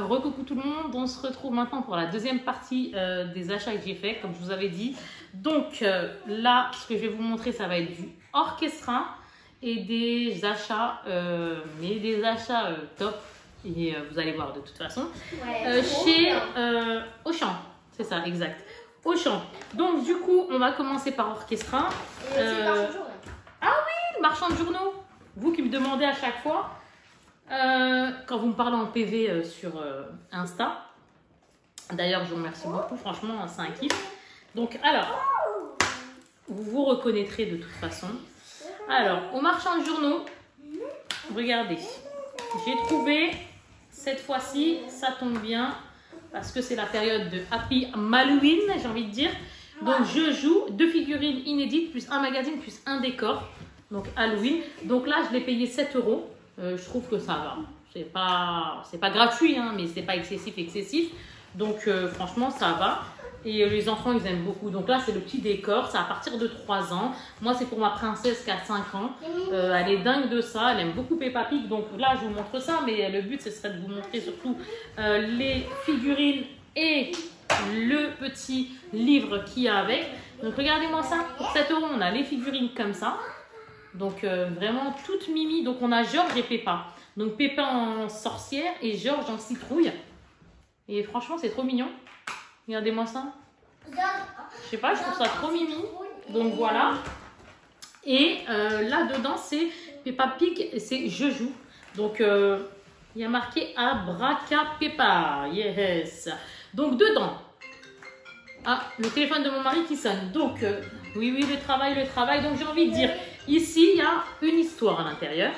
Recoucou tout le monde, on se retrouve maintenant pour la deuxième partie des achats que j'ai fait, comme je vous avais dit. Donc là, ce que je vais vous montrer, ça va être du orchestra et des achats, mais des achats top. Et vous allez voir de toute façon. Ouais, chez Auchan, c'est ça, exact. Auchan. Donc du coup, on va commencer par orchestra. Le marchand de journaux, vous qui me demandez à chaque fois. Quand vous me parlez en PV sur Insta. D'ailleurs, je vous remercie beaucoup. Franchement, c'est un kiff. Donc, alors, vous vous reconnaîtrez de toute façon. Alors, au marchand de journaux, regardez. J'ai trouvé, cette fois-ci, ça tombe bien. Parce que c'est la période de Happy Halloween, j'ai envie de dire. Donc, je joue 2 figurines inédites, plus un magazine, plus un décor. Donc, Halloween. Donc là, je l'ai payé 7 €. Je trouve que ça va. C'est pas gratuit, hein, mais c'est pas excessif. Donc franchement, ça va. Et les enfants, ils aiment beaucoup. Donc là, c'est le petit décor. C'est à partir de 3 ans. Moi, c'est pour ma princesse qui a 5 ans. Elle est dingue de ça. Elle aime beaucoup Peppa Pig. Donc là, je vous montre ça. Mais le but, ce serait de vous montrer surtout les figurines et le petit livre qu'il y a avec. Donc regardez-moi ça. Pour 7 €, on a les figurines comme ça. Donc vraiment toute mimi. Donc on a Georges et Peppa. Donc Peppa en sorcière et Georges en citrouille. Et franchement c'est trop mignon. Regardez-moi ça. Je sais pas, je trouve ça trop mimi. Donc voilà. Et là dedans c'est Peppa Pig et c'est Je joue. Donc il y a marqué Abraca Peppa. Yes. Donc dedans. Ah, le téléphone de mon mari qui sonne. Donc oui, le travail. Donc j'ai envie de dire. Ici, il y a une histoire à l'intérieur.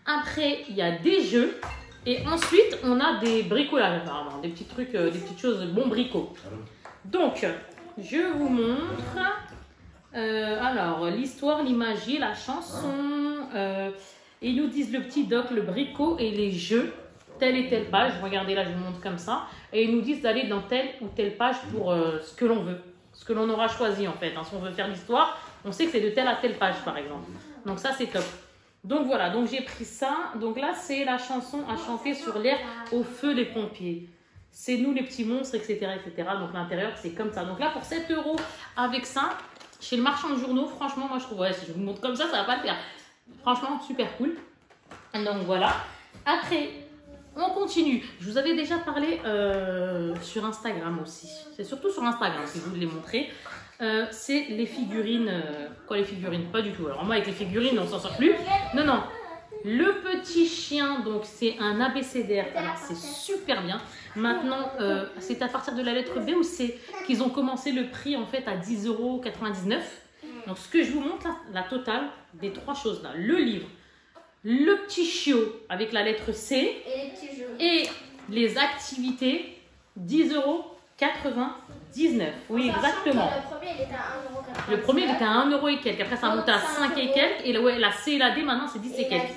Après, il y a des jeux. Et ensuite, on a des bricolages, apparemment. Des petits trucs, des petites choses, bon bricot. Donc, je vous montre. Alors, l'histoire, l'imagerie, la chanson. Et ils nous disent le petit doc, le bricot et les jeux. Telle et telle page. Regardez là, je vous montre comme ça. Et ils nous disent d'aller dans telle ou telle page pour ce que l'on veut. Ce que l'on aura choisi, en fait. Hein. Si on veut faire l'histoire, on sait que c'est de telle à telle page, par exemple. Donc ça, c'est top. Donc voilà, donc j'ai pris ça. Donc là, c'est la chanson à chanter sur l'air au feu les pompiers. C'est nous les petits monstres, etc. Donc l'intérieur, c'est comme ça. Donc là, pour 7 € avec ça, chez le marchand de journaux, franchement, moi je trouve, ouais, si je vous montre comme ça va pas le faire. Franchement, super cool. Donc voilà. Après, on continue. Je vous avais déjà parlé sur Instagram aussi. C'est surtout sur Instagram que je vous les montrer. C'est les figurines. Quoi les figurines? Pas du tout. Alors moi avec les figurines on s'en sort plus. Non. Le petit chien, donc c'est un abécédaire. Alors c'est super bien. Maintenant c'est à partir de la lettre B ou C qu'ils ont commencé le prix en fait à 10,99 €. Donc ce que je vous montre là, la totale des 3 choses là. Le livre, le petit chiot avec la lettre C et les activités 10,99 €. Oui, exactement. Le premier, il était à 1 € et quelques. Après, ça a monté à 5 et quelques. Et la C et la D, maintenant, c'est 10 et quelques.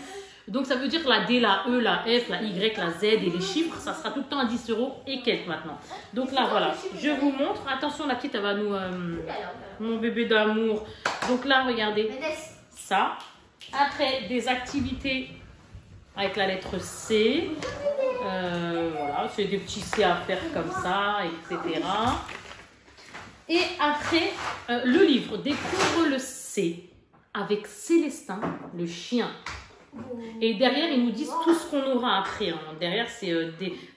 Donc, ça veut dire que la D, la E, la F, la Y, la Z et les chiffres, ça sera tout le temps à 10 € et quelques maintenant. Donc là, voilà. Je vous montre. Attention, la petite, elle va nous... mon bébé d'amour. Donc là, regardez. Ça. Après, des activités avec la lettre C. Voilà, c'est des petits C à faire comme ça, etc. Et après, le livre Découvre le C avec Célestin, le chien. Et derrière, ils nous disent tout ce qu'on aura après. Hein. Derrière, c'est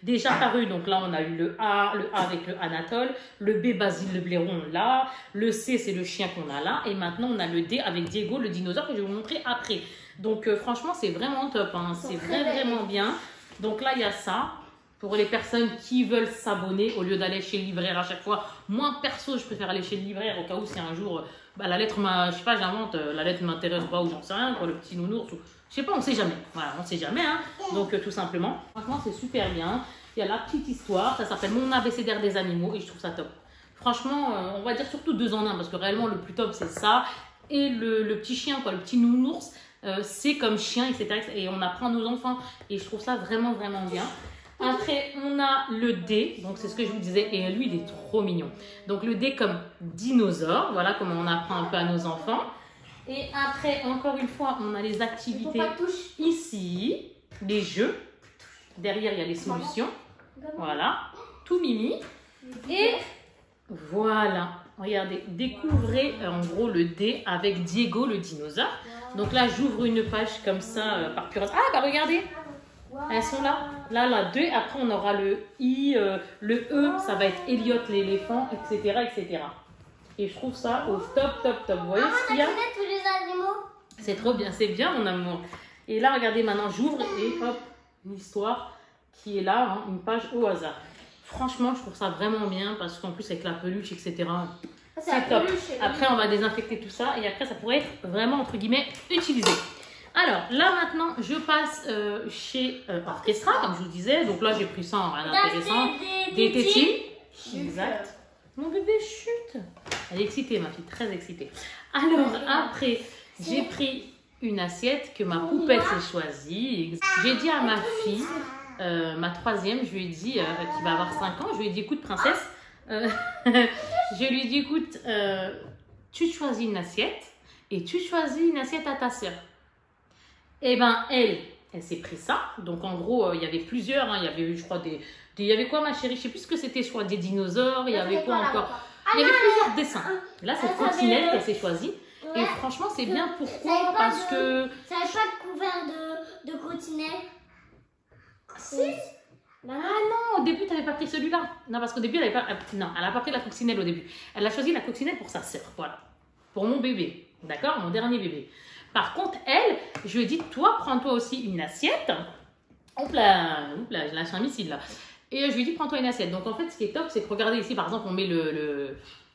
déjà paru. Donc là, on a eu le A avec le Anatole. Le B, Basile le blairon, là. Le C, c'est le chien qu'on a là. Et maintenant, on a le D avec Diego, le dinosaure, que je vais vous montrer après. Donc franchement, c'est vraiment top. Hein. C'est vraiment bien. Donc là, il y a ça. Pour les personnes qui veulent s'abonner au lieu d'aller chez le libraire à chaque fois. Moi, perso, je préfère aller chez le libraire au cas où si un jour, la lettre, je sais pas, j'invente, la lettre m'intéresse pas ou j'en sais rien, quoi, le petit nounours. Ou, je sais pas, on sait jamais. Voilà, on sait jamais. Hein. Donc, tout simplement. Franchement, c'est super bien. Il y a la petite histoire. Ça s'appelle Mon abécédaire des animaux et je trouve ça top. Franchement, on va dire surtout 2 en 1 parce que réellement, le plus top, c'est ça. Et le petit chien, quoi, le petit nounours, c'est comme chien, etc. Et on apprend à nos enfants. Et je trouve ça vraiment, vraiment bien. Après, on a le D, donc c'est ce que je vous disais, et lui, il est trop mignon. Donc, le D comme dinosaure, voilà comment on apprend un peu à nos enfants. Et après, encore une fois, on a les activités ici, les jeux. Derrière, il y a les solutions. Voilà, tout mimi. Et voilà, regardez, découvrez en gros le D avec Diego le dinosaure. Donc là, j'ouvre une page comme ça par curiosité. Ah, bah regardez, elles sont là. Là, la 2, après on aura le I, le E, ça va être Elliot l'éléphant, etc., etc. Et je trouve ça au top, top, top. Vous voyez ce qu'il y a? tous les animaux. C'est trop bien, c'est bien mon amour. Et là, regardez, maintenant j'ouvre et hop, l'histoire qui est là, hein, une page au hasard. Franchement, je trouve ça vraiment bien parce qu'en plus avec la peluche, etc. C'est top. Après, on va désinfecter tout ça et après, ça pourrait être vraiment, entre guillemets, utilisé. Alors, là maintenant, je passe chez Orchestra, comme je vous disais. Donc là, j'ai pris ça en rien d'intéressant. Des tétines. Exact. Mon bébé chute. Elle est excitée, ma fille, très excitée. Alors, après, j'ai pris une assiette que ma poupette s'est choisie. J'ai dit à ma fille, ma troisième, je lui ai dit, qui va avoir 5 ans, je lui ai dit, écoute, princesse, je lui ai dit, écoute, tu choisis une assiette et tu choisis une assiette à ta soeur. Et ben elle s'est pris ça. Donc en gros, il y avait plusieurs. Hein. Il y avait eu, je crois, il y avait quoi, ma chérie? Je sais plus ce que c'était. Je crois des dinosaures. Il y avait quoi encore? Il y avait plusieurs dessins. Là, c'est Coccinelle qu'elle s'est choisie. Et franchement, c'est bien. Pourquoi? Parce que ça n'avait pas de couvert de Coccinelle. Si. Ah non, au début, tu n'avais pas pris celui-là. Non, parce qu'au début, elle n'a pas pris la Coccinelle au début. Elle a choisi la Coccinelle pour sa sœur. Voilà. Pour mon bébé. D'accord? Mon dernier bébé. Par contre, elle, je lui ai dit, toi, prends-toi aussi une assiette. Hop là, je lâche un missile là. Et je lui ai dit, prends-toi une assiette. Donc en fait, ce qui est top, c'est que regardez ici, par exemple, on met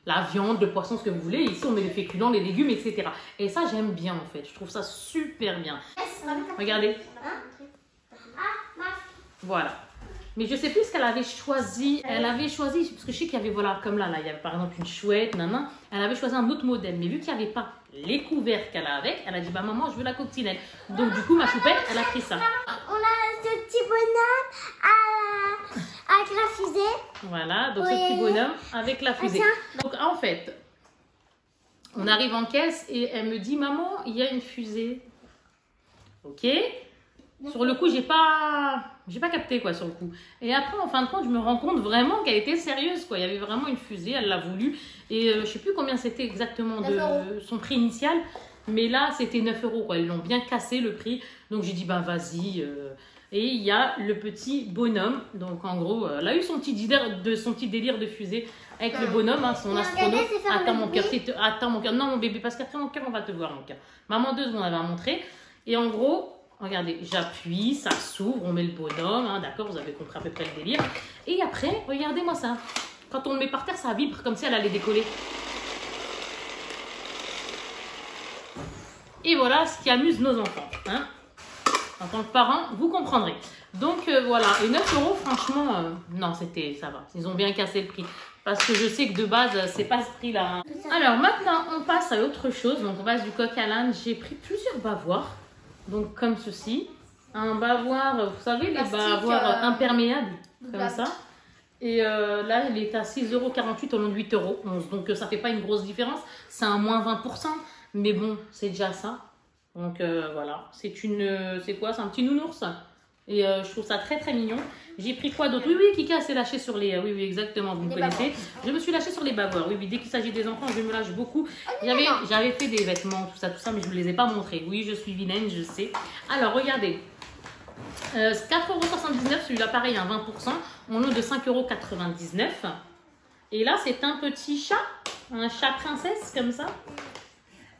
la viande, le poisson, ce que vous voulez. Ici, on met les féculents, les légumes, etc. Et ça, j'aime bien en fait. Je trouve ça super bien. Regardez. Voilà. Mais je sais plus ce qu'elle avait choisi. Elle avait choisi, parce que je sais qu'il y avait, voilà, comme là, il y avait par exemple une chouette, nanan. Elle avait choisi un autre modèle. Mais vu qu'il n'y avait pas les couverts qu'elle a avec, elle a dit, bah maman, je veux la coccinelle. Donc du coup, ma choupette, elle a pris ça. On a ce petit bonhomme avec la fusée. Voilà, donc ce petit bonhomme avec la fusée. Donc en fait, on arrive en caisse et elle me dit, maman, il y a une fusée. Ok. Sur le coup, j'ai pas capté quoi sur le coup. Et après, en fin de compte, je me rends compte vraiment qu'elle était sérieuse quoi. Il y avait vraiment une fusée, elle l'a voulu. Et je sais plus combien c'était exactement de son prix initial, mais là c'était 9 € quoi. Ils l'ont bien cassé le prix. Donc j'ai dit bah vas-y. Et il y a le petit bonhomme. Donc en gros, elle a eu son petit délire de fusée avec le bonhomme, hein, son astronaute. Attends mon cœur, non mon bébé, parce qu'après mon cœur on va te voir mon cœur. Maman 2 secondes, elle va montrer. Et en gros. Regardez, j'appuie, ça s'ouvre, on met le bonhomme, hein, d'accord, vous avez compris à peu près le délire. Et après, regardez-moi ça. Quand on le met par terre, ça vibre comme si elle allait décoller. Et voilà ce qui amuse nos enfants. Hein. En tant que parents, vous comprendrez. Donc voilà, et 9 €, franchement, non, ça va. Ils ont bien cassé le prix. Parce que je sais que de base, c'est pas ce prix-là. Hein. Alors maintenant, on passe à autre chose. Donc on passe du coq à l'âne. J'ai pris plusieurs bavoirs. Donc comme ceci, un bavoir, vous savez, les bavoirs imperméables, comme ça. Et là, il est à 6,48 € au lieu de 8,11 €. Donc ça fait pas une grosse différence, c'est un moins 20%, mais bon, c'est déjà ça. Donc voilà, c'est quoi? C'est un petit nounours. Et je trouve ça très très mignon. J'ai pris quoi d'autre? Oui, oui, Kika s'est lâché sur les... Oui, oui, exactement, vous me connaissez. Je me suis lâchée sur les bavoirs. Oui, oui, dès qu'il s'agit des enfants, je me lâche beaucoup. J'avais fait des vêtements, tout ça, mais je ne vous les ai pas montrés. Oui, je suis vilaine, je sais. Alors, regardez. 4,79 €, celui-là, pareil, à 20%. On a de 5,99 €. Et là, c'est un petit chat. Un chat princesse, comme ça.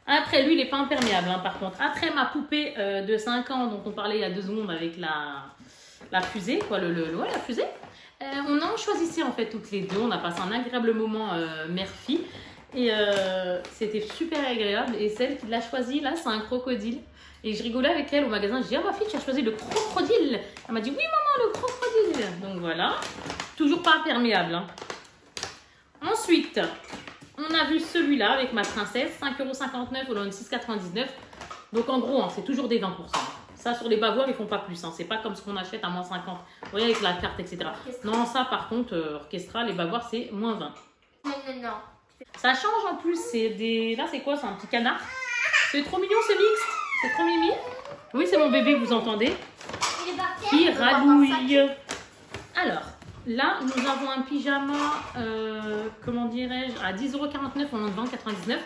Après, lui, il n'est pas imperméable, hein, par contre. Après, ma poupée de 5 ans, dont on parlait il y a 2 secondes avec la fusée, quoi, ouais, la fusée. On en choisissait, en fait, toutes les deux. On a passé un agréable moment mère-fille. Et c'était super agréable. Et celle qui l'a choisi, là, c'est un crocodile. Et je rigolais avec elle au magasin. Je dis, ah, ma fille, tu as choisi le crocodile. Elle m'a dit, oui, maman, le crocodile. Donc, voilà. Toujours pas imperméable, hein. Ensuite... On a vu celui-là avec ma princesse, 5,59 € au lieu de 6,99 €. Donc en gros, hein, c'est toujours des 20%. Ça, sur les bavoirs, ils font pas plus. Hein. C'est pas comme ce qu'on achète à moins 50. Vous voyez, avec la carte, etc. Non, ça, par contre, Orchestra, les bavoirs, c'est moins 20. Non. Ça change en plus. Là, c'est quoi? C'est un petit canard. C'est trop mignon, c'est mixte. C'est trop mimi. Oui, c'est mon bébé, vous entendez? Qui radouille. Alors, Là, nous avons un pyjama, comment dirais-je, à 10,49 € en 20,99 €.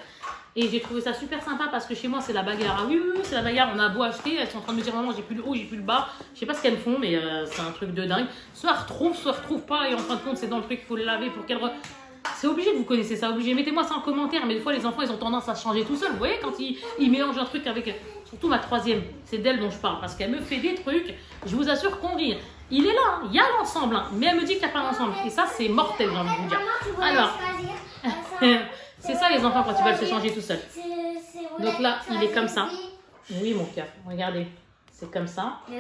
Et j'ai trouvé ça super sympa parce que chez moi, c'est la bagarre. Ah oui, oui, oui, c'est la bagarre. On a beau acheter, elles sont en train de me dire, maman, j'ai plus le haut, j'ai plus le bas. Je sais pas ce qu'elles font, mais c'est un truc de dingue. Soit elles retrouvent pas. Et en fin de compte, c'est dans le truc qu'il faut le laver pour qu'elles... C'est obligé, vous connaissez ça, obligé. Mettez-moi ça en commentaire. Mais des fois, les enfants, ils ont tendance à se changer tout seuls. Vous voyez, quand ils mélangent un truc avec... Surtout ma troisième, c'est d'elle dont je parle. Parce qu'elle me fait des trucs, je vous assure qu'on rit. Il est là, il y a l'ensemble. Hein, mais elle me dit qu'il n'y a pas l'ensemble. Et ça, c'est mortel, j'ai envie de vous dire. Alors, c'est ça les enfants quand ils veulent se changer tout seuls. Donc là, il est comme ça. Oui, mon cœur, regardez. C'est comme ça. Les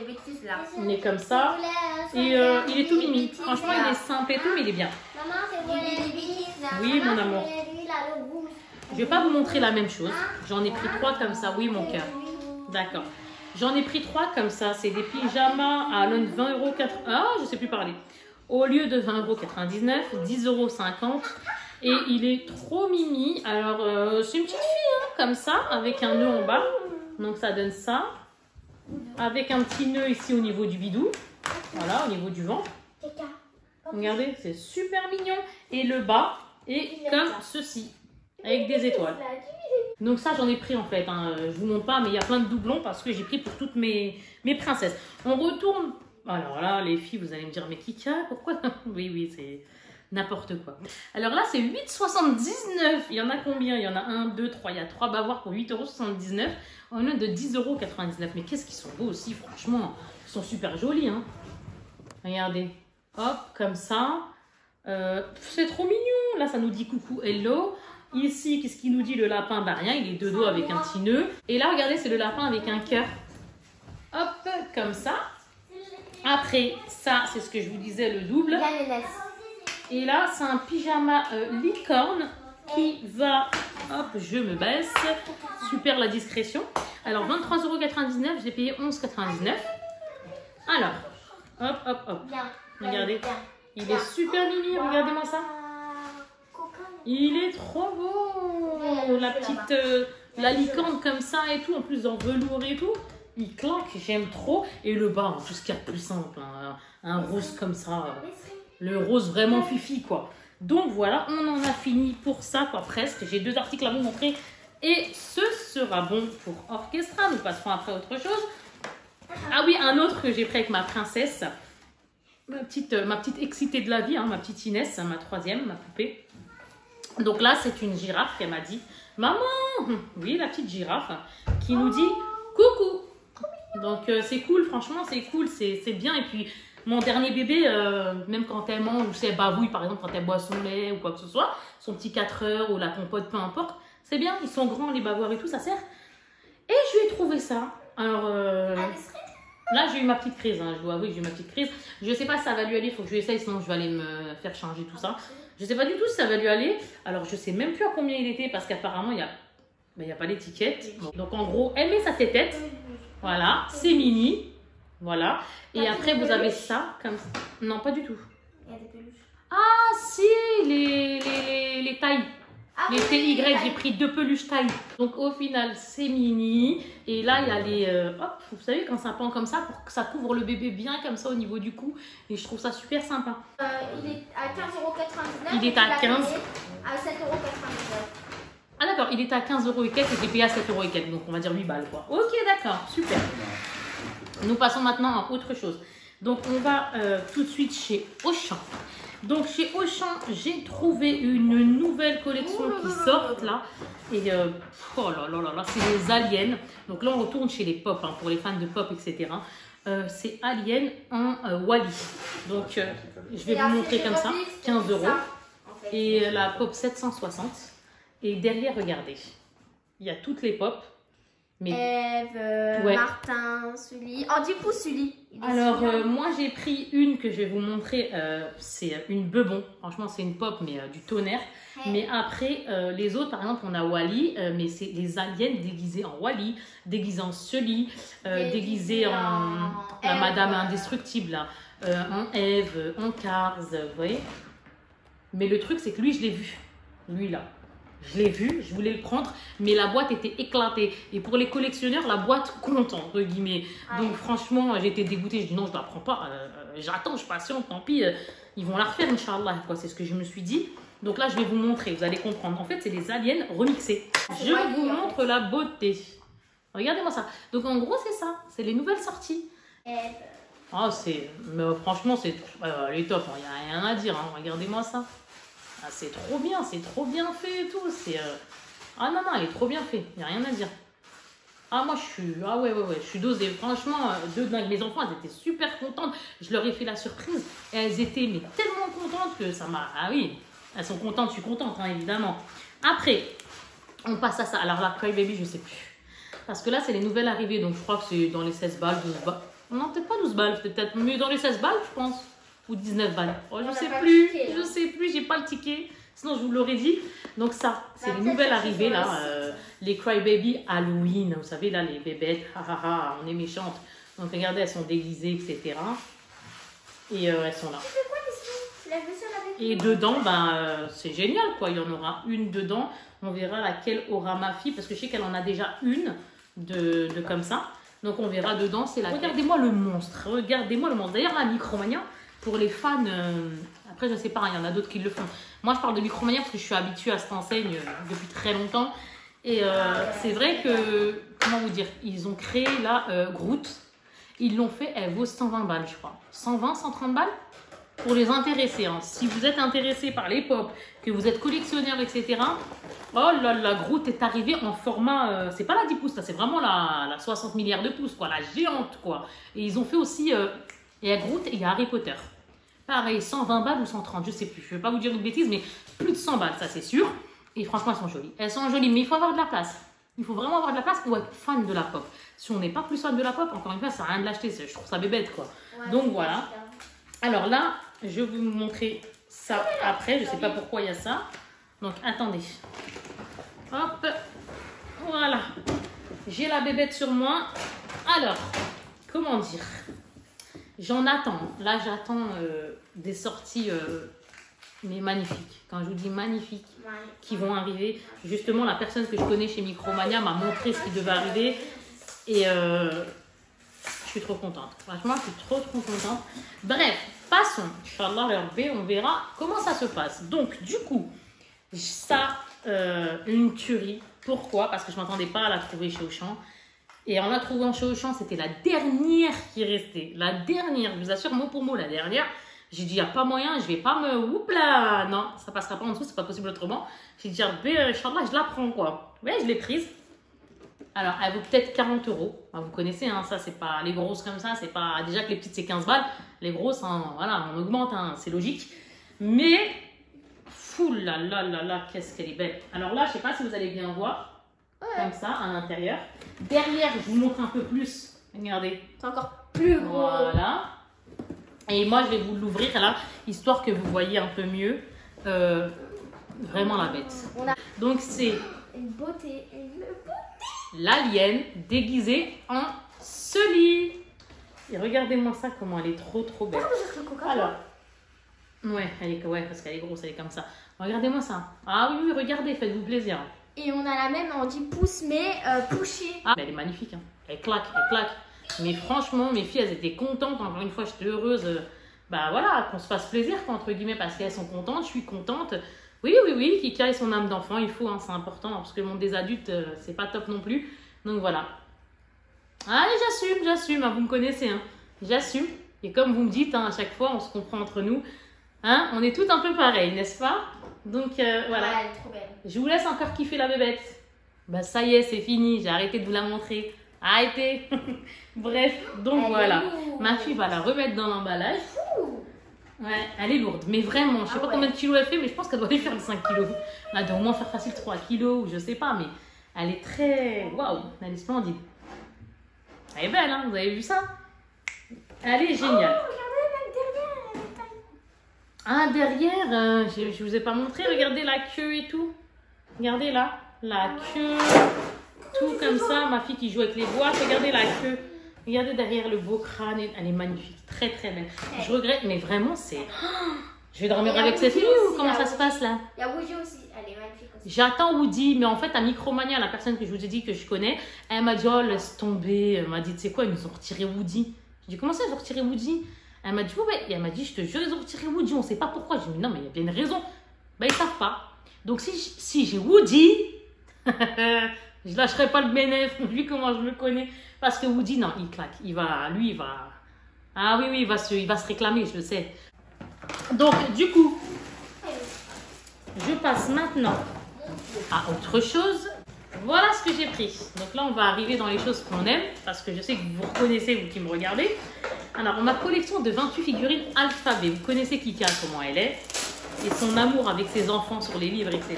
bêtises là. Il est comme ça. Et il est tout mimi. Franchement, il est simple et tout, mais il est bien. Maman, c'est pour les bêtises là. Oui, mon amour. Je vais pas vous montrer la même chose. J'en ai pris 3 comme ça. Oui, mon cœur. D'accord. J'en ai pris 3 comme ça. C'est des pyjamas à 20,80 €. Ah, je sais plus parler. Au lieu de 20,99 €, 10,50 €. Et il est trop mimi. Alors, c'est une petite fille, hein, comme ça, avec un nœud en bas. Donc, ça donne ça. Avec un petit nœud ici au niveau du bidou. Voilà, au niveau du ventre. Regardez, c'est super mignon. Et le bas est comme ceci, avec des étoiles. Donc ça, j'en ai pris en fait. Hein. Je vous montre pas, mais il y a plein de doublons parce que j'ai pris pour toutes mes princesses. On retourne. Alors là, les filles, vous allez me dire, mais Kika, pourquoi? Oui, oui, c'est n'importe quoi. Alors là, c'est 8,79 €. Il y en a combien? Il y en a 1, 2, 3. Il y a 3 bavoirs pour 8,79 € au lieu de 10,99 €. Mais qu'est-ce qu'ils sont beaux aussi, franchement. Ils sont super jolis. Hein. Regardez. Hop, comme ça. C'est trop mignon. Là, ça nous dit coucou, hello. Ici, qu'est-ce qu'il nous dit le lapin? Bah rien, il est de dos avec un petit nœud. Et là, regardez, c'est le lapin avec un cœur. Hop, comme ça. Après, ça, c'est ce que je vous disais, le double. Et là, c'est un pyjama licorne qui va... Hop, je me baisse. Super la discrétion. Alors, 23,99 €, j'ai payé 11,99 €. Alors, hop, hop, hop. Regardez. Il est super mimi, regardez-moi ça. Il est trop beau. La petite... la licorne comme ça et tout, en plus en velours et tout. Il claque, j'aime trop. Et le bas, tout ce qu'il y a de plus simple. Hein, un rose comme ça. Le rose vraiment fifi, quoi. Donc voilà, on en a fini pour ça, quoi, presque. J'ai 2 articles à vous montrer. Et ce sera bon pour Orchestra. Nous passerons après à autre chose. Ah oui, un autre que j'ai pris avec ma princesse. Ma petite excitée de la vie, hein, ma petite Inès, ma troisième, ma poupée. Donc là, c'est une girafe qu'elle m'a dit. Maman, oui, la petite girafe qui nous dit coucou. Donc c'est cool, franchement, c'est cool, c'est bien. Et puis, mon dernier bébé, même quand elle mange ou si elle bavouille, par exemple, quand elle boit son lait ou quoi que ce soit, son petit 4 heures ou la compote, peu importe, c'est bien, ils sont grands, les bavoirs et tout, ça sert. Et je lui ai trouvé ça. Alors, là, j'ai eu ma petite crise, hein, je dois avouer que j'ai eu ma petite crise. Je sais pas si ça va lui aller, il faut que je lui essaye, sinon je vais aller me faire changer tout ça. Je sais pas du tout si ça va lui aller. Alors, je sais même plus à combien il était parce qu'apparemment, il n'y a pas d'étiquette. Donc, en gros, elle met sa tête. Voilà, c'est mini. Voilà. Et après, vous avez ça comme ça. Non, pas du tout. Il y a des peluches. Ah, si, les tailles. Les TY, j'ai pris 2 peluches taille. Donc au final, c'est mini. Et là, il y a les... hop, vous savez, quand ça pend comme ça, pour que ça couvre le bébé bien comme ça au niveau du cou. Et je trouve ça super sympa. Il est à 15,99 €. Il est à 15. À 7,99 €. Ah d'accord, il était à 15 € et quelques et j'ai payé à 7 € et quelques. Donc on va dire 8 balles quoi. Ok, d'accord, super. Nous passons maintenant à autre chose. Donc on va tout de suite chez Auchan. Donc chez Auchan, j'ai trouvé une nouvelle collection qui sort là. Et oh là là là là, c'est les aliens. Donc là on retourne chez les pop, hein, pour les fans de pop, etc. C'est Alien en Wally. Donc je vais vous montrer comme ça, 15 €. Et la pop 760. Et derrière, regardez, il y a toutes les pop. Mais... Eve, ouais. Martin, Sully. Oh, du coup, Sully. Alors, moi, j'ai pris une que je vais vous montrer. C'est une bebon. Franchement, c'est une pop, mais du tonnerre. Hey. Mais après, les autres, par exemple, on a Wally. Mais c'est les aliens déguisés en Wally, déguisés en Sully, déguisés en la Madame Indestructible, là, en Eve, en Cars, vous voyez. Mais le truc, c'est que lui, je l'ai vu. Lui, là. Je l'ai vu, je voulais le prendre, mais la boîte était éclatée. Et pour les collectionneurs, la boîte compte, entre guillemets. Donc franchement, j'étais dégoûtée. Je dis non, je ne la prends pas. J'attends, je patiente, tant pis. Ils vont la refaire, Inch'Allah. C'est ce que je me suis dit. Donc là, je vais vous montrer, vous allez comprendre. En fait, c'est des aliens remixés. Je vous montre la beauté. Regardez-moi ça. Donc en gros, c'est ça. C'est les nouvelles sorties. Ah, mais franchement, elle est top. Il n'y a rien à dire. Hein. Regardez-moi ça. Ah, c'est trop bien fait et tout. Ah non, elle est trop bien fait. Il n'y a rien à dire. Ah, moi, je suis dosée. Franchement, mes enfants, elles étaient super contentes. Je leur ai fait la surprise. Et elles étaient mais, tellement contentes que ça m'a... Ah oui, elles sont contentes, je suis contente, hein, évidemment. Après, on passe à ça. Alors, la Cry Baby, je sais plus. Parce que là, c'est les nouvelles arrivées. Donc, je crois que c'est dans les 16 balles, 12 balles. Non, peut-être pas 12 balles. Peut-être mieux dans les 16 balles, je pense. Ou 19 balles. Oh, je sais plus, j'ai pas le ticket. Sinon, je vous l'aurais dit. Donc ça, c'est les nouvelles arrivées, là. Les Crybaby Halloween. Vous savez, là, les bébêtes. On est méchantes. Donc, regardez, elles sont déguisées, etc. Et elles sont là. Et dedans, c'est génial, quoi. Il y en aura une dedans. On verra laquelle aura ma fille. Parce que je sais qu'elle en a déjà une de comme ça. Donc, on verra dedans. C'est laquelle. Regardez-moi le monstre. D'ailleurs, la Micromania... Pour les fans, après je sais pas, il y en a d'autres qui le font. Moi je parle de Micromania parce que je suis habituée à cette enseigne depuis très longtemps. Et c'est vrai que, comment vous dire, ils ont créé là Groot. Ils l'ont fait, elle vaut 120 balles je crois. 120, 130 balles pour les intéressés. Hein. Si vous êtes intéressé par les pop, que vous êtes collectionneur, etc. Oh là là, Groot est arrivé en format, c'est pas la 10 pouces, c'est vraiment la 60 milliards de pouces, quoi, la géante quoi. Et ils ont fait aussi, il y a Groot et il y a Harry Potter. Pareil, 120 balles ou 130, je sais plus. Je ne vais pas vous dire une bêtise, mais plus de 100 balles, ça c'est sûr. Et franchement, elles sont jolies. Elles sont jolies, mais il faut avoir de la place. Il faut vraiment avoir de la place ou être fan de la pop. Si on n'est pas plus fan de la pop, encore une fois, ça sert à rien de l'acheter. Je trouve ça bébête, quoi. Ouais, donc voilà. Alors là, je vais vous montrer ça après. Je ne sais pas pourquoi il y a ça. Donc attendez. Hop. Voilà. J'ai la bébête sur moi. Alors, comment dire ? J'en attends. Là, j'attends des sorties, mais magnifiques. Quand je vous dis magnifiques, qui vont arriver. Justement, la personne que je connais chez Micromania m'a montré ce qui devait arriver. Et je suis trop contente. Franchement, je suis trop contente. Bref, passons. Inch'Allah, on verra comment ça se passe. Donc, du coup, ça, une tuerie. Pourquoi? Parce que je ne m'attendais pas à la trouver chez Auchan. Et en la trouvant chez Auchan, c'était la dernière qui restait. La dernière, je vous assure, mot pour mot, la dernière. J'ai dit, il n'y a pas moyen, je ne vais pas me... Oups là, non, ça ne passera pas en dessous, c'est pas possible autrement. J'ai dit, Inch'Allah, je la prends, quoi. Ouais, je l'ai prise. Alors, elle vaut peut-être 40 €. Vous connaissez, hein, ça, c'est pas... Les grosses comme ça, c'est pas... Déjà que les petites, c'est 15 balles. Les grosses, hein, voilà, on augmente, hein, c'est logique. Mais, fou là là là là, qu'est-ce qu'elle est belle. Alors là, je ne sais pas si vous allez bien voir. Comme ça, à l'intérieur. Derrière, je vous montre un peu plus. Regardez. C'est encore plus gros. Voilà. Et moi, je vais vous l'ouvrir là, histoire que vous voyez un peu mieux vraiment la bête. Donc, c'est une beauté. l'alien déguisée en Sully. Et regardez-moi ça, comment elle est trop belle. Alors, ouais, parce qu'elle est grosse, elle est comme ça. Regardez-moi ça. Ah oui, regardez, faites-vous plaisir. Et on a la même en 10 pouces, mais poussée. Ah, elle est magnifique. Hein. Elle claque. Mais franchement, mes filles, elles étaient contentes. Encore une fois, j'étais heureuse. Voilà, qu'on se fasse plaisir, quoi, entre guillemets, parce qu'elles sont contentes. Je suis contente. Oui, Kika et son âme d'enfant, il faut, hein, c'est important. Parce que le monde des adultes, c'est pas top non plus. Donc voilà. Allez, j'assume. Hein, vous me connaissez. Hein. J'assume. Et comme vous me dites, hein, à chaque fois, on se comprend entre nous. Hein, on est toutes un peu pareilles, n'est-ce pas? Donc voilà. Ouais, elle est trop belle. Je vous laisse encore kiffer la bébête. Ça y est, c'est fini. J'ai arrêté de vous la montrer. Arrêtez. Bref, donc voilà. Ma fille va la remettre dans l'emballage. Ouais, elle est lourde. Mais vraiment, je sais pas combien de kilos elle fait, mais je pense qu'elle doit aller faire 5 kilos. Elle doit au moins faire facile 3 kilos, ou je sais pas, mais elle est très... Waouh, elle est splendide. Elle est belle, hein, vous avez vu ça? Elle est géniale. Ah, derrière, je vous ai pas montré, regardez la queue et tout. Regardez là, la queue, tout comme ça. Ma fille qui joue avec les boîtes, regardez la queue. Regardez derrière le beau crâne, elle est magnifique, très belle. Je regrette, mais vraiment, c'est... Je vais dormir Il y a avec cette Woody nuit ou aussi, comment il y a ça se passe là? Il y a Woody aussi, elle est magnifique aussi. J'attends Woody, mais en fait, à Micromania, la personne que je vous ai dit que je connais, elle m'a dit, oh, laisse tomber. Elle m'a dit, tu sais quoi, ils nous ont retiré Woody. J'ai dit, comment ça, ils ont retiré Woody? Elle m'a dit, ouais. Et elle m'a dit, je te jure, ils ont retiré Woody, on sait pas pourquoi. J'ai dit, non, mais il y a bien une raison. Ben, ils savent pas. Donc, si j'ai Woody, je lâcherai pas le bénéfice, vu comment je me connais. Parce que Woody, non, il claque. Il va. Ah oui, il va se réclamer, je le sais. Donc, du coup, je passe maintenant à autre chose. Voilà ce que j'ai pris. Donc là, on va arriver dans les choses qu'on aime, parce que je sais que vous vous reconnaissez, vous qui me regardez. Alors, ma collection de 28 figurines alphabet. Vous connaissez Kika, comment elle est, et son amour avec ses enfants sur les livres, etc.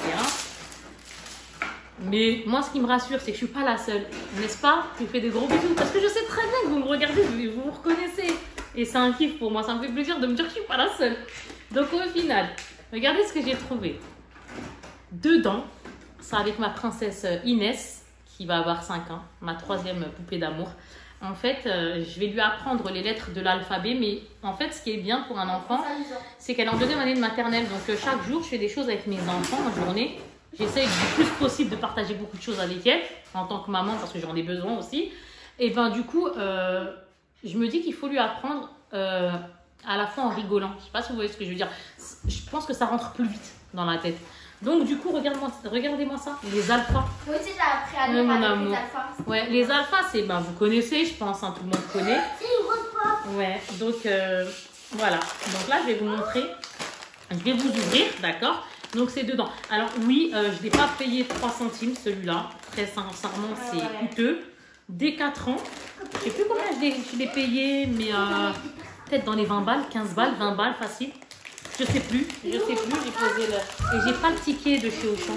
Mais moi, ce qui me rassure, c'est que je ne suis pas la seule. N'est-ce pas? Je vous fais des gros bisous, parce que je sais très bien que vous me regardez, vous vous reconnaissez. Et c'est un kiff pour moi, ça me fait plaisir de me dire que je ne suis pas la seule. Donc au final, regardez ce que j'ai trouvé. Dedans, c'est avec ma princesse Inès, qui va avoir 5 ans, ma 3e poupée d'amour. En fait, je vais lui apprendre les lettres de l'alphabet, mais en fait, ce qui est bien pour un enfant, c'est qu'elle est en 2e année de maternelle. Donc chaque jour, je fais des choses avec mes enfants en journée. J'essaie du plus possible de partager beaucoup de choses avec elle, en tant que maman, parce que j'en ai besoin aussi. Et ben du coup, je me dis qu'il faut lui apprendre à la fois en rigolant. Je ne sais pas si vous voyez ce que je veux dire. Je pense que ça rentre plus vite dans la tête. Donc du coup, regardez-moi ça, les alphas. Moi aussi, j'ai appris à lire mon avec amour. les alphas. Ouais, les alphas, c'est, ben, vous connaissez, je pense, hein, tout le monde connaît. C'est une grosse porte. Ouais, donc voilà. Donc là, je vais vous montrer. Je vais vous ouvrir, d'accord? Donc c'est dedans. Alors oui, je n'ai pas payé 3 centimes celui-là. Très sincèrement, c'est coûteux. Dès 4 ans. Je ne sais plus combien je l'ai payé, mais peut-être dans les 20 balles, 15 balles, 20 balles, facile. Je sais plus. J'ai posé le... Et j'ai pas le ticket de chez Auchan.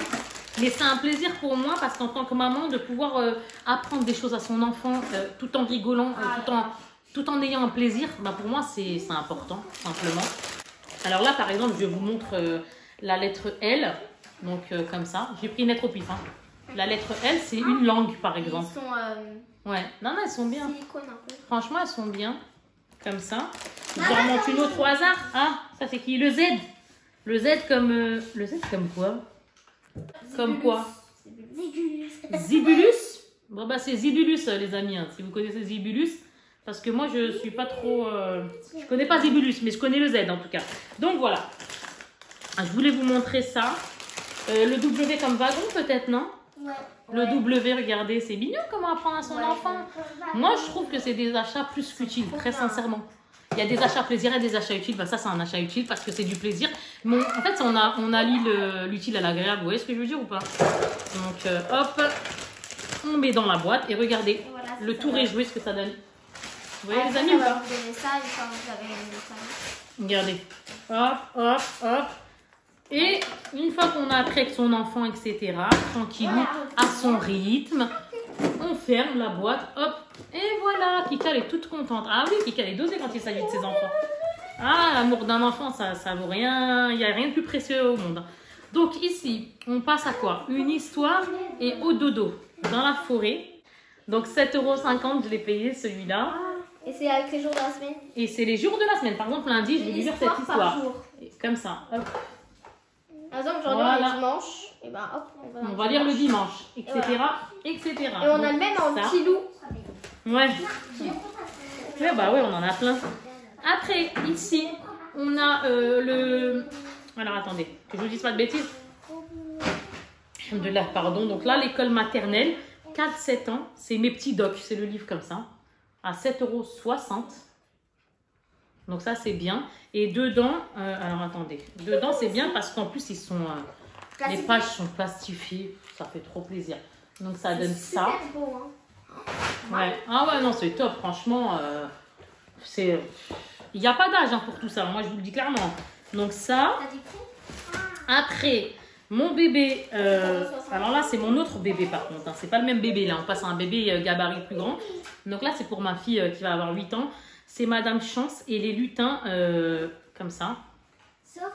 Mais c'est un plaisir pour moi parce qu'en tant que maman, de pouvoir apprendre des choses à son enfant tout en rigolant, tout en ayant un plaisir, bah, pour moi c'est important, simplement. Alors là, par exemple, je vous montre la lettre L. Donc comme ça. J'ai pris une lettre au pif. Hein. La lettre L, c'est une langue, par exemple. Ils sont... Ouais, non, elles sont bien. Silicone un peu. Franchement, elles sont bien. Comme ça. Je vous en montre une autre au hasard. Ah, ça c'est qui? Le Z. Le Z comme... le Z comme quoi? Comme quoi? Zibulus. Zibulus. Bon bah c'est Zibulus les amis, hein, si vous connaissez Zibulus. Parce que moi je suis pas trop... je connais pas Zibulus, mais je connais le Z en tout cas. Donc voilà. Je voulais vous montrer ça. Le W comme wagon peut-être, non? Ouais. Le W, regardez, c'est mignon comment apprendre à son enfant. Moi, je trouve que c'est des achats plus qu'utiles, très sincèrement. Il y a des achats plaisir et des achats utiles. Ben, ça, c'est un achat utile parce que c'est du plaisir. Bon, en fait, on allie l'utile à l'agréable. Vous voyez ce que je veux dire ou pas? Donc, hop, on met dans la boîte et regardez, Voilà, le tour est joué, ce que ça donne. Vous voyez, les ça amis ou va pas? vous donner ça et quand vous avez aimé ça. Regardez. Hop, hop, hop. Et une fois qu'on a appris avec son enfant, etc., tranquillou, à son rythme, on ferme la boîte, hop, et voilà, Kika elle est toute contente. Ah oui, Kika elle est dosée quand il s'agit de ses enfants. Ah, l'amour d'un enfant, ça vaut rien, il n'y a rien de plus précieux au monde. Donc ici, on passe à quoi? Une histoire et au dodo, dans la forêt. Donc 7,50 €, je l'ai payé celui-là. Et c'est avec les jours de la semaine? Et c'est les jours de la semaine. Par exemple, lundi, je vais lui lire cette histoire. Et comme ça, hop. Par exemple, aujourd'hui on est dimanche, et ben hop, on va lire le dimanche, etc. etc. Et on a le même en petit loup. Ouais. Ouais, bah ouais, on en a plein. Après, ici, on a le... Alors, attendez, que je vous dise pas de bêtises. Alhamdoulilah, pardon. Donc là, l'école maternelle, 4-7 ans, c'est mes petits docs, c'est le livre comme ça, à 7,60 €. Donc ça, c'est bien. Et dedans, alors attendez, dedans, c'est bien parce qu'en plus, ils sont, les pages sont plastifiées. Ça fait trop plaisir. Donc ça donne ça. Beau, hein. Ouais. Ah ouais, non, c'est top. Franchement, c'est... Il n'y a pas d'âge hein, pour tout ça. Moi, je vous le dis clairement. Donc ça. Après, mon bébé... alors là, c'est mon autre bébé par contre. Hein. C'est pas le même bébé là. On passe à un bébé gabarit plus grand. Donc là, c'est pour ma fille qui va avoir 8 ans. C'est Madame Chance et les lutins comme ça. Sauf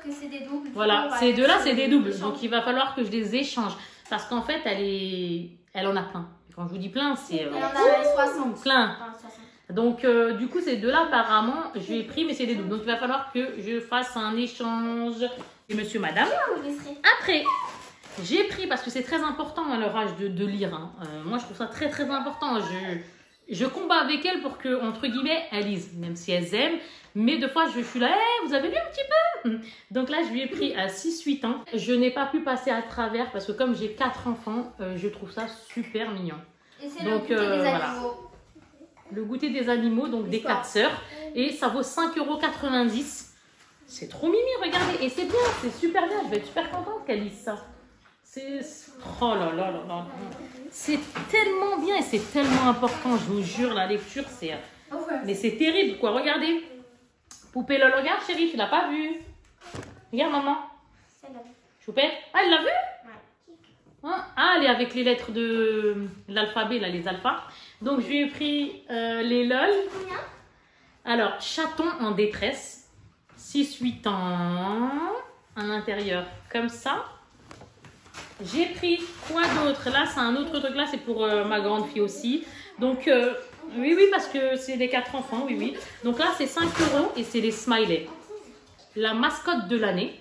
que c'est des doubles. Voilà, ces deux-là, c'est des doubles. Donc, il va falloir que je les échange. Parce qu'en fait, elle en a plein. Et quand je vous dis plein, c'est... elle en a 60. Plein. Donc, du coup, ces deux-là, apparemment, je lui ai pris, mais c'est des doubles. Donc, il va falloir que je fasse un échange. Et monsieur, madame. Après, j'ai pris, parce que c'est très important à leur âge de lire. Hein. Moi, je trouve ça très, très important. Je combats avec elles pour que, entre guillemets, elles lisent, même si elles aiment. Mais deux fois, je suis là, hey, vous avez lu un petit peu? Donc là, je lui ai pris à 6-8 ans. Je n'ai pas pu passer à travers, parce que comme j'ai 4 enfants, je trouve ça super mignon. Et c'est Donc, le goûter des voilà. animaux. Le goûter des animaux, donc des 4 sœurs. Et ça vaut 5,90 €. C'est trop mimi, regardez. Et c'est bien, c'est super bien. Je vais être super contente qu'elle lise ça. C'est... Oh là là là là. C'est tellement bien et c'est tellement important. Je vous jure, la lecture, c'est... Mais c'est terrible, quoi. Regardez. Poupée Lol, regarde, chérie, tu l'as pas vu. Regarde, maman. Choupette. Ah, elle l'a vu? Hein? Ah, elle est avec les lettres de l'alphabet, là, les alphas. Donc, je lui ai pris les LOL. Alors, chaton en détresse. 6-8 ans. À l'intérieur, comme ça. J'ai pris quoi d'autre? Là, c'est un autre truc. Là, c'est pour ma grande fille aussi. Donc, oui, parce que c'est des 4 enfants, oui. Donc là, c'est 5 € et c'est les smileys. La mascotte de l'année.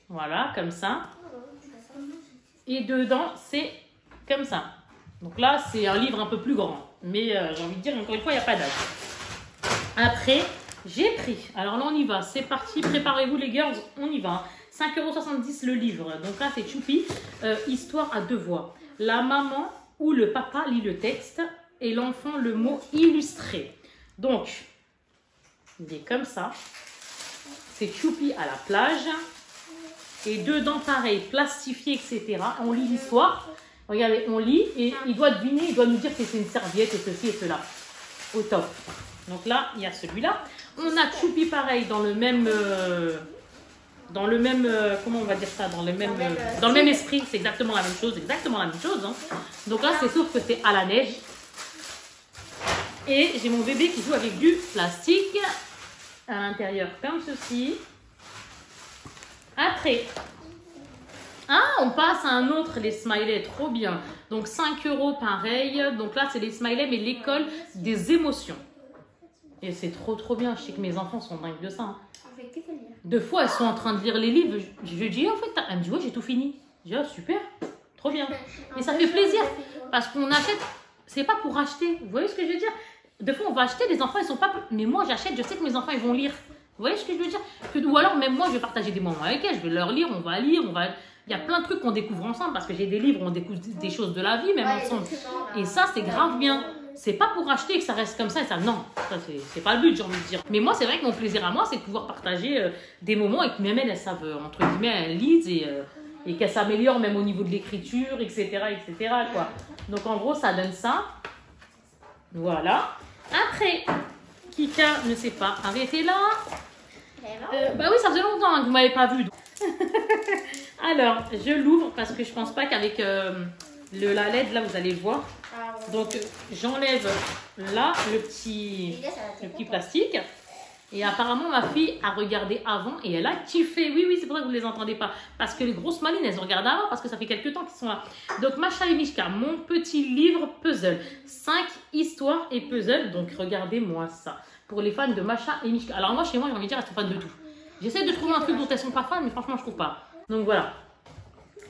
Voilà, comme ça. Et dedans, c'est comme ça. Donc là, c'est un livre un peu plus grand. Mais j'ai envie de dire, encore une fois, il n'y a pas d'âge. Après, j'ai pris. Alors là, on y va. C'est parti. Préparez-vous, les girls. On y va. 5,70 € le livre. Donc là, c'est Choupi. Histoire à 2 voix. La maman ou le papa lit le texte et l'enfant le mot illustré. Donc, il est comme ça. C'est Choupi à la plage. Et dedans, pareil, plastifié, etc. On lit l'histoire. Regardez, on lit et il doit deviner, il doit nous dire que c'est une serviette et ceci et cela. Au top. Donc là, il y a celui-là. On a Choupi pareil dans le même... comment on va dire ça, dans le même esprit, c'est exactement la même chose, hein. Donc là, c'est sauf que c'est à la neige. Et j'ai mon bébé qui joue avec du plastique à l'intérieur, comme ceci. Après, on passe à un autre, les smileys, trop bien. Donc 5 € pareil. Donc là, c'est les smileys, mais l'école des émotions. Et c'est trop bien. Je sais que mes enfants sont dingues de ça. Hein. Deux fois, elles sont en train de lire les livres. Je dis, en fait, elle me dit, ouais, j'ai tout fini. Je dis, oh, super, trop bien. Et ça fait plaisir parce qu'on achète, c'est pas pour acheter. Vous voyez ce que je veux dire? Deux fois, on va acheter, les enfants, ils sont pas. Mais moi, j'achète, je sais que mes enfants, ils vont lire. Vous voyez ce que je veux dire? Ou alors, même moi, je vais partager des moments avec elles, je vais leur lire, on va lire, Il y a plein de trucs qu'on découvre ensemble parce que j'ai des livres où on découvre des choses de la vie, même ensemble. Et ça, c'est grave bien. C'est pas pour acheter que ça reste comme ça et ça. Non, ça c'est pas le but, j'ai envie de dire. Mais moi, c'est vrai que mon plaisir à moi, c'est de pouvoir partager des moments et que même elles savent, entre guillemets, elles lisent et qu'elles s'améliorent même au niveau de l'écriture, etc., quoi. Donc en gros, ça donne ça. Voilà. Après, Kika ne s'est pas arrêté là. Bah oui, ça faisait longtemps que vous m'avez pas vu. Alors, je l'ouvre parce que je pense pas qu'avec la LED, là, vous allez voir. Donc, j'enlève là le petit plastique. Et apparemment, ma fille a regardé avant et elle a kiffé. Oui, c'est pour ça que vous ne les entendez pas. Parce que les grosses malines, elles ont regardé avant parce que ça fait quelques temps qu'ils sont là. Donc, Masha et Mishka, mon petit livre puzzle. 5 histoires et puzzles. Donc, regardez-moi ça. Pour les fans de Masha et Mishka. Alors, moi, chez moi, j'ai envie de dire, elles sont fans de tout. J'essaie de trouver un truc dont elles ne sont pas fans, mais franchement, je ne trouve pas. Donc, voilà.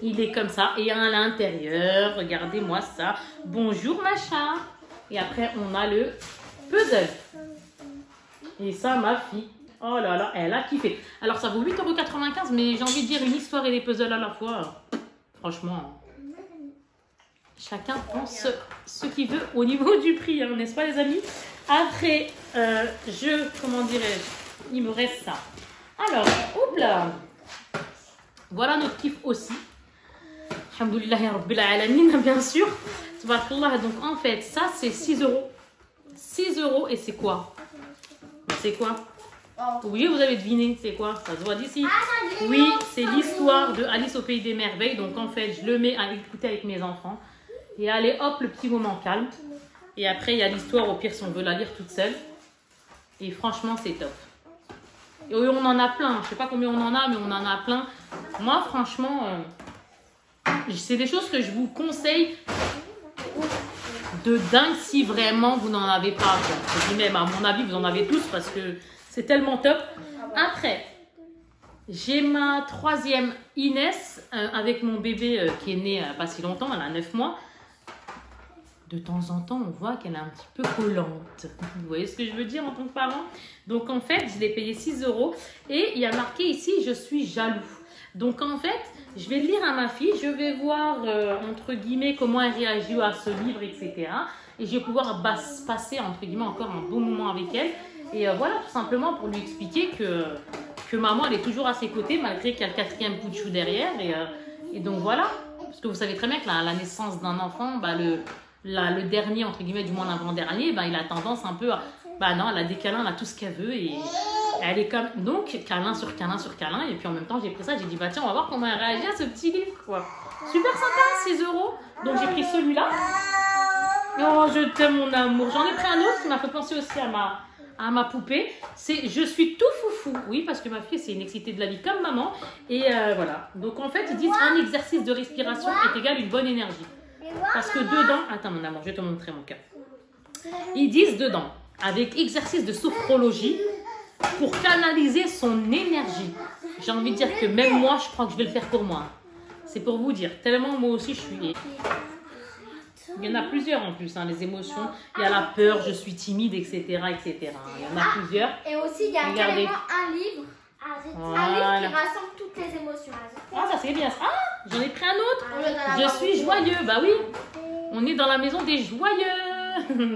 Il est comme ça. Et à l'intérieur, regardez-moi ça. Bonjour, Masha. Et après, on a le puzzle. Et ça, ma fille, oh là là, elle a kiffé. Alors, ça vaut 8,95 €, mais j'ai envie de dire une histoire et des puzzles à la fois. Franchement, chacun pense ce qu'il veut au niveau du prix, hein, n'est-ce pas, les amis? Après, comment dirais-je, il me reste ça. Alors, hop là. Voilà notre kiff aussi. Alhamdoulillahi Rabbil Alamin, bien sûr. Tabarakallah. Donc, en fait, ça, c'est 6 €. 6 € et c'est quoi? C'est quoi? Oui, vous avez deviné, c'est quoi? Ça se voit d'ici. Oui, c'est l'histoire de Alice au Pays des Merveilles. Donc en fait, je le mets à écouter avec mes enfants. Et allez, hop, le petit moment calme. Et après, il y a l'histoire, au pire, si on veut la lire toute seule. Et franchement, c'est top. Et on en a plein. Je ne sais pas combien on en a, mais on en a plein. Moi, franchement, c'est des choses que je vous conseille de dingue si vraiment vous n'en avez pas. Je dis même, à mon avis, vous en avez tous parce que c'est tellement top. Après, j'ai ma troisième Inès avec mon bébé qui est né pas si longtemps, elle a 9 mois. De temps en temps, on voit qu'elle est un petit peu collante. Vous voyez ce que je veux dire en tant que parent? Donc en fait, je l'ai payé 6 € et il y a marqué ici, je suis jaloux. Donc en fait, je vais le lire à ma fille, je vais voir entre guillemets comment elle réagit à ce livre, etc. Et je vais pouvoir passer entre guillemets encore un bon moment avec elle. Et voilà, tout simplement pour lui expliquer que maman, elle est toujours à ses côtés malgré qu'il y a le 4e Pouchou derrière. Et donc voilà, parce que vous savez très bien que la naissance d'un enfant, bah, le dernier, entre guillemets, du moins l'avant-dernier, ben, il a tendance un peu à... Bah non, elle a des câlins, elle a tout ce qu'elle veut et elle est comme... Donc, câlin sur câlin sur câlin. Et puis en même temps, j'ai pris ça, j'ai dit, bah tiens, on va voir comment elle réagit à ce petit livre, quoi. Super sympa, 6 €. Donc j'ai pris celui-là. Oh, je t'aime, mon amour. J'en ai pris un autre qui m'a fait penser aussi à ma poupée. C'est Je suis tout foufou. Oui, parce que ma fille, c'est une excitée de la vie comme maman. Et voilà. Donc en fait, ils disent un exercice de respiration est égal à une bonne énergie. Parce que dedans, attends mon amour, je vais te montrer mon cœur. Ils disent dedans, avec exercice de sophrologie, pour canaliser son énergie. J'ai envie de dire que même moi, je crois que je vais le faire pour moi. C'est pour vous dire, tellement moi aussi je suis... Il y en a plusieurs en plus, hein, les émotions. Il y a la peur, je suis timide, etc. etc. Il y en a plusieurs. Et aussi, il y a carrément un livre. Voilà. Un livre qui rassemble toutes les émotions. Ah, ça c'est bien. Ah, j'en ai pris un autre. Je suis joyeux. Bah oui, on est dans la maison des joyeux.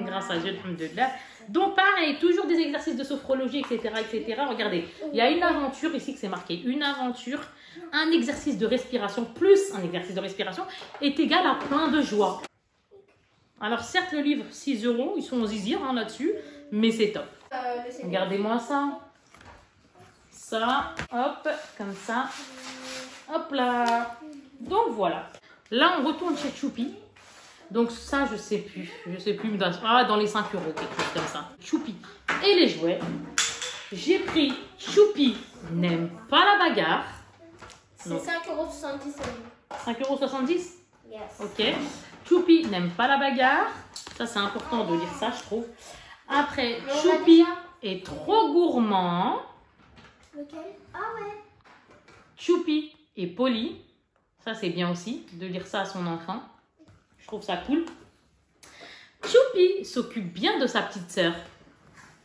Grâce à Dieu, alhamdoulilah. Donc pareil, toujours des exercices de sophrologie, etc. etc. Regardez, il y a une aventure ici que c'est marqué. Une aventure, un exercice de respiration plus un exercice de respiration est égal à plein de joie. Alors certes, le livre, 6 €, ils sont aux zizir hein, là-dessus, mais c'est top. Regardez-moi ça. Ça, hop, comme ça. Hop là. Donc voilà. Là, on retourne chez Choupi. Donc ça, je sais plus. Je sais plus. Dans les 5 €, quelque chose comme ça. Choupi et les jouets. J'ai pris Choupi n'aime pas la bagarre. C'est 5,70 €. 5,70 €? Yes. Ok. Choupi n'aime pas la bagarre. Ça, c'est important de lire ça, je trouve. Après, Choupi est trop gourmand. Lequel? Ah ouais. Choupi est poli. Ça, c'est bien aussi de lire ça à son enfant. Je trouve ça cool. Choupi s'occupe bien de sa petite sœur.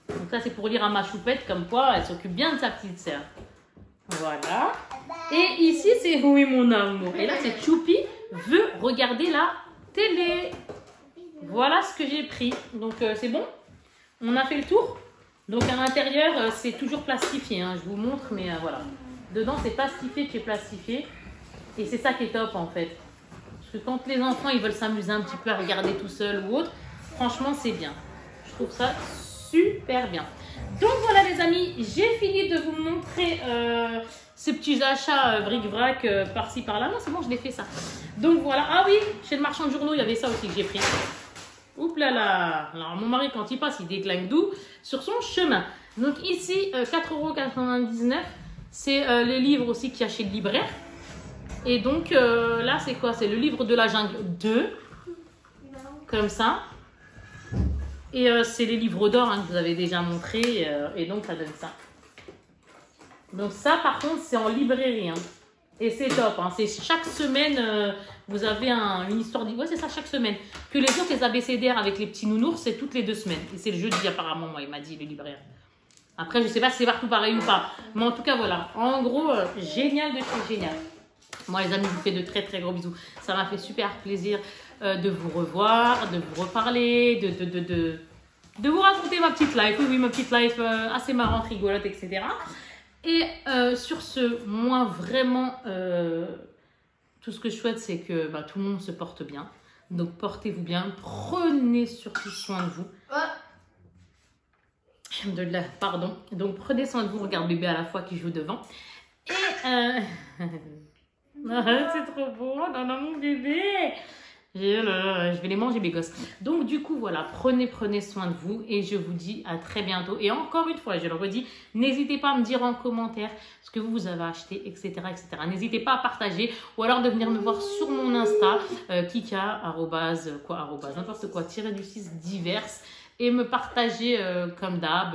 Donc ça, c'est pour lire à ma choupette comme quoi elle s'occupe bien de sa petite sœur. Voilà. Et ici, c'est oui, mon amour. Et là, c'est Choupi veut regarder la télé. Voilà ce que j'ai pris. Donc, c'est bon. On a fait le tour. Donc, à l'intérieur, c'est toujours plastifié. Hein. Je vous montre, mais voilà. Dedans, c'est plastifié de chez plastifié. Et c'est ça qui est top, en fait. Parce que quand les enfants, ils veulent s'amuser un petit peu à regarder tout seul ou autre, franchement, c'est bien. Je trouve ça super bien. Donc, voilà, les amis. J'ai fini de vous montrer ces petits achats bric-brac par-ci, par-là. Non, c'est bon, je l'ai fait, ça. Donc, voilà. Ah oui, chez le marchand de journaux, il y avait ça aussi que j'ai pris. Oups là là. Alors, mon mari, quand il passe, il déclingue d'où sur son chemin. Donc, ici, 4,99 €. C'est les livres aussi qu'il y a chez le libraire. Et donc, là, c'est quoi? C'est le livre de la jungle 2. Comme ça. Et c'est les livres d'or hein, que vous avez déjà montré. Et donc, ça donne ça. Donc, ça, par contre, c'est en librairie. Hein. Et c'est top. Hein. C'est chaque semaine, vous avez une histoire. Ouais, c'est ça, chaque semaine. Que les autres, les abécédaires avec les petits nounours, c'est toutes les 2 semaines. Et c'est le jeudi, apparemment, moi, il m'a dit, le libraire. Après, je sais pas si c'est partout pareil ou pas. Mais en tout cas, voilà. En gros, génial de chez génial. Moi, les amis, je vous fais de très, très gros bisous. Ça m'a fait super plaisir de vous revoir, de vous reparler, de vous raconter ma petite life. Oui, ma petite life assez marrante, rigolote, etc. Et sur ce, moi, vraiment, tout ce que je souhaite, c'est que tout le monde se porte bien. Donc, portez-vous bien. Prenez surtout soin de vous. Pardon. Donc, prenez soin de vous. Regarde bébé à la fois qui joue devant. Et... c'est trop beau. Non, non, mon bébé. Je vais les manger, mes gosses. Donc, du coup, voilà. Prenez soin de vous. Et je vous dis à très bientôt. Et encore une fois, je le redis, n'hésitez pas à me dire en commentaire ce que vous avez acheté, etc. etc. N'hésitez pas à partager ou alors de venir me voir sur mon Insta, Kika, n'importe quoi, _du6 diverses et me partager comme d'hab.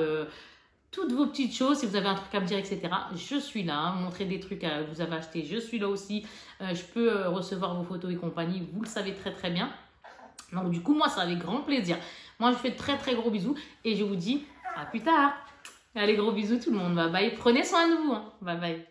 Toutes vos petites choses, si vous avez un truc à me dire, etc. Je suis là, montrer des trucs que vous avez achetés, je suis là aussi. Je peux recevoir vos photos et compagnie, vous le savez très très bien. Donc du coup, moi, ça avec grand plaisir. Moi, je fais de très très gros bisous et je vous dis à plus tard. Allez, gros bisous tout le monde, bye bye. Prenez soin de vous, hein. Bye bye.